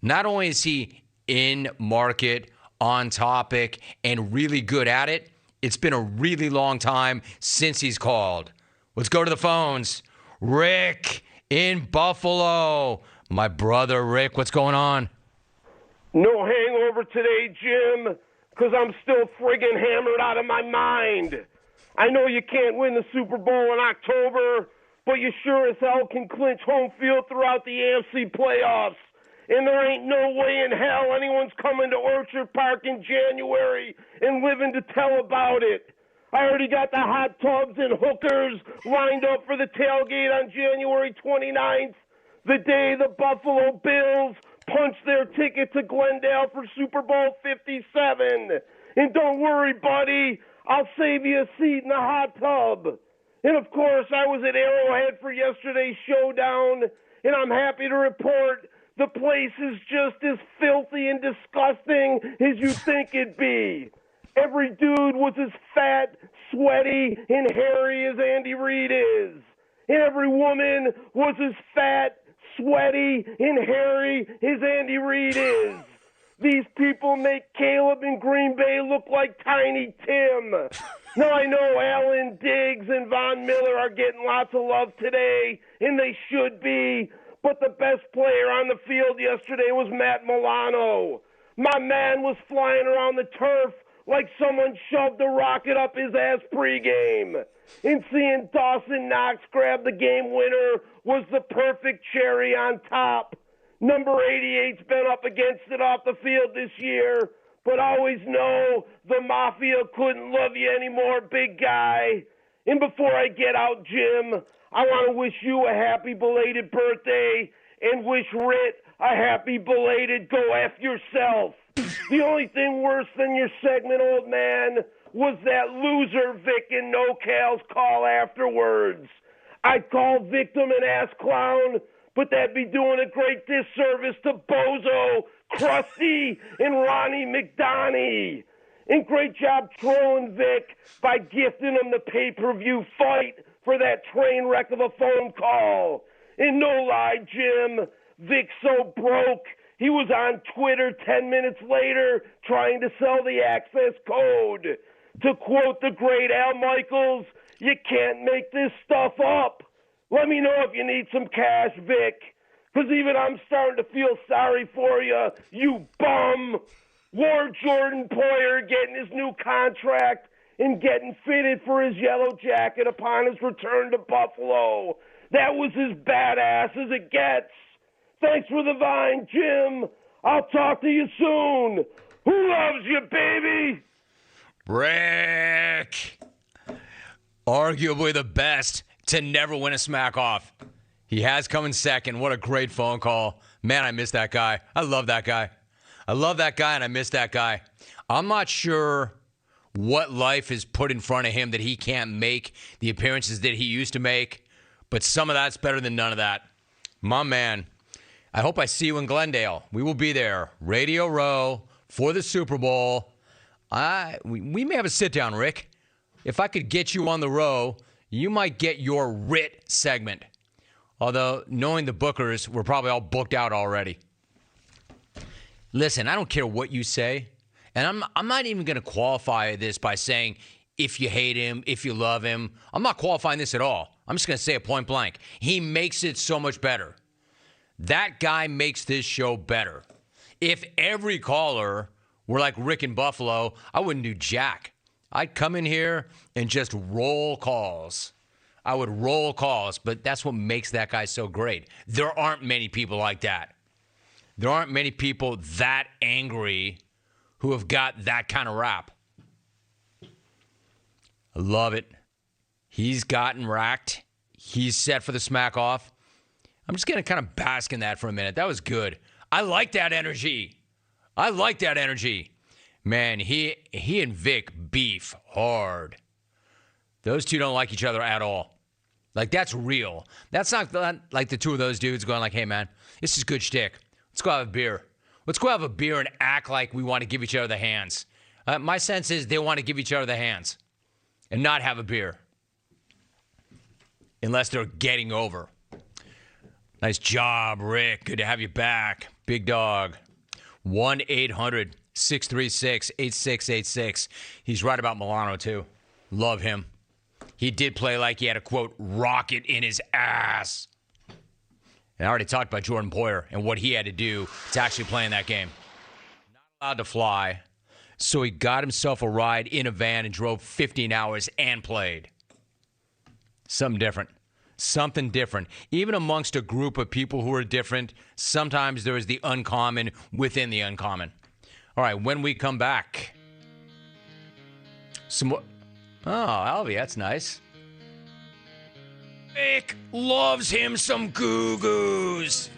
Not only is he in market, on topic, and really good at it, it's been a really long time since he's called. Let's go to the phones. Rick in Buffalo. My brother, Rick, what's going on? No hangover today, Jim, because I'm still friggin' hammered out of my mind. I know you can't win the Super Bowl in October, but you sure as hell can clinch home field throughout the AFC playoffs. And there ain't no way in hell anyone's coming to Orchard Park in January and living to tell about it. I already got the hot tubs and hookers lined up for the tailgate on January 29th, the day the Buffalo Bills punch their ticket to Glendale for Super Bowl 57. And don't worry, buddy, I'll save you a seat in the hot tub. And of course, I was at Arrowhead for yesterday's showdown, and I'm happy to report the place is just as filthy and disgusting as you think it'd be. Every dude was as fat, sweaty, and hairy as Andy Reid is. And every woman was as fat, sweaty, and hairy as Andy Reid is. These people make Caleb in Green Bay look like Tiny Tim. Now, I know Alan Diggs and Von Miller are getting lots of love today, and they should be, but the best player on the field yesterday was Matt Milano. My man was flying around the turf like someone shoved a rocket up his ass pregame. And seeing Dawson Knox grab the game winner was the perfect cherry on top. Number 88's been up against it off the field this year, but always know the Mafia couldn't love you anymore, big guy. And before I get out, Jim, I want to wish you a happy belated birthday and wish Rit a happy belated go F yourself. The only thing worse than your segment, old man, was that loser Vic in NoCal's call afterwards. I'd call Victim an ass clown, but that'd be doing a great disservice to Bozo, Krusty, and Ronnie McDonnie. And great job trolling Vic by gifting him the pay-per-view fight for that train wreck of a phone call. And no lie, Jim, Vic's so broke, he was on Twitter 10 minutes later trying to sell the access code. To quote the great Al Michaels, you can't make this stuff up. Let me know if you need some cash, Vic, because even I'm starting to feel sorry for you, you bum. War Jordan Poyer getting his new contract and getting fitted for his yellow jacket upon his return to Buffalo. That was as badass as it gets. Thanks for the vine, Jim. I'll talk to you soon. Who loves you, baby? Rick. Arguably the best to never win a smack off. He has come in second. What a great phone call. Man, I miss that guy. I love that guy. I love that guy, and I miss that guy. I'm not sure what life is put in front of him that he can't make the appearances that he used to make, but some of that's better than none of that. My man, I hope I see you in Glendale. We will be there, Radio Row, for the Super Bowl. We may have a sit-down, Rick. If I could get you on the row, you might get your Rit segment. Although, knowing the bookers, we're probably all booked out already. Listen, I don't care what you say, and I'm not even going to qualify this by saying if you hate him, if you love him. I'm not qualifying this at all. I'm just going to say it point blank. He makes it so much better. That guy makes this show better. If every caller were like Rick in Buffalo, I wouldn't do jack. I'd come in here and just roll calls. I would roll calls, but that's what makes that guy so great. There aren't many people like that. There aren't many people that angry who have got that kind of rap. I love it. He's gotten racked. He's set for the smack off. I'm just going to kind of bask in that for a minute. That was good. I like that energy. I like that energy. Man, he and Vic beef hard. Those two don't like each other at all. Like, that's real. That's not like the two of those dudes going like, hey, man, this is good shtick. Let's go have a beer. Let's go have a beer and act like we want to give each other the hands. My sense is they want to give each other the hands and not have a beer. Unless they're getting over. Nice job, Rick. Good to have you back. Big dog. 1-800-636-8686. He's right about Milano, too. Love him. He did play like he had a, quote, rocket in his ass. And I already talked about Jordan Poyer and what he had to do to actually play in that game. Not allowed to fly, so he got himself a ride in a van and drove 15 hours and played. Something different. Something different. Even amongst a group of people who are different, sometimes there is the uncommon within the uncommon. All right, when we come back, some more. Oh, Alvy, that's nice. Vic loves him some Goo Goos.